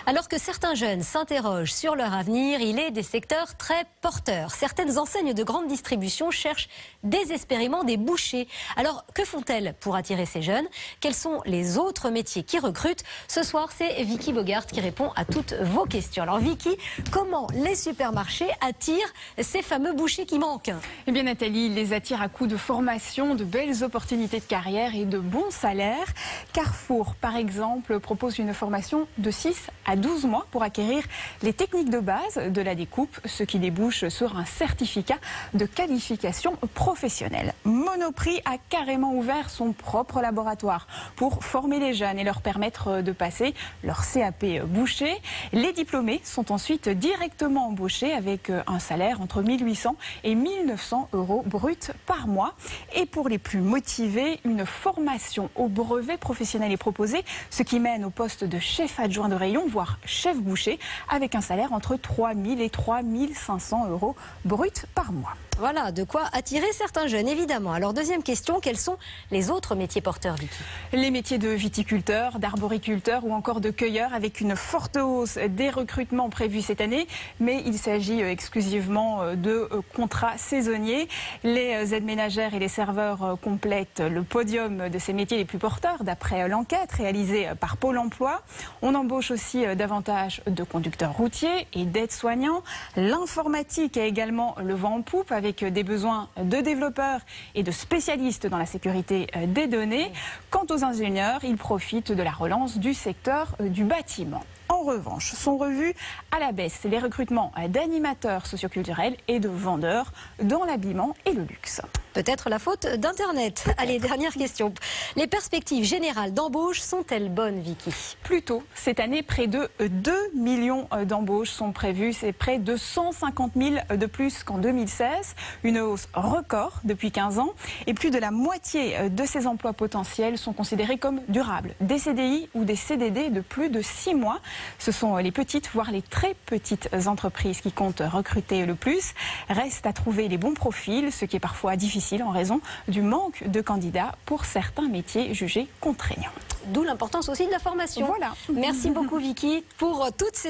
Alors que certains jeunes s'interrogent sur leur avenir, il est des secteurs très porteurs. Certaines enseignes de grande distribution cherchent désespérément des bouchers. Alors que font-elles pour attirer ces jeunes? Quels sont les autres métiers qui recrutent? Ce soir, c'est Vicky Bogart qui répond à toutes vos questions. Alors Vicky, comment les supermarchés attirent ces fameux bouchers qui manquent? Eh bien Nathalie, ils les attirent à coup de formation, de belles opportunités de carrière et de bons salaires. Carrefour, par exemple, propose une formation de 6 à 12 mois pour acquérir les techniques de base de la découpe, ce qui débouche sur un certificat de qualification professionnelle. Monoprix a carrément ouvert son propre laboratoire pour former les jeunes et leur permettre de passer leur CAP boucher. Les diplômés sont ensuite directement embauchés avec un salaire entre 1 800 et 1 900 euros bruts par mois. Et pour les plus motivés, une formation au brevet professionnel est proposée, ce qui mène au poste de chef adjoint de rayon, voire chef boucher, avec un salaire entre 3 000 et 3 500 euros bruts par mois. Voilà, de quoi attirer certains jeunes, évidemment. Alors, deuxième question, quels sont les autres métiers porteurs, Vicky? Les métiers de viticulteur, d'arboriculteur ou encore de cueilleur, avec une forte hausse des recrutements prévus cette année. Mais il s'agit exclusivement de contrats saisonniers. Les aides ménagères et les serveurs complètent le podium de ces métiers les plus porteurs, d'après l'enquête réalisée par Pôle emploi. On embauche aussi davantage de conducteurs routiers et d'aides-soignants. L'informatique a également le vent en poupe, avec des besoins de développeurs et de spécialistes dans la sécurité des données. Quant aux ingénieurs, ils profitent de la relance du secteur du bâtiment. En revanche, sont revus à la baisse les recrutements d'animateurs socioculturels et de vendeurs dans l'habillement et le luxe. Peut-être la faute d'Internet. Allez, dernière question. Les perspectives générales d'embauche sont-elles bonnes, Vicky? Plutôt, cette année, près de 2 millions d'embauches sont prévues. C'est près de 150 000 de plus qu'en 2016. Une hausse record depuis 15 ans. Et plus de la moitié de ces emplois potentiels sont considérés comme durables. Des CDI ou des CDD de plus de 6 mois. Ce sont les petites, voire les très petites entreprises qui comptent recruter le plus. Reste à trouver les bons profils, ce qui est parfois difficile en raison du manque de candidats pour certains métiers jugés contraignants. D'où l'importance aussi de la formation. Voilà. Merci beaucoup, Vicky, pour toutes ces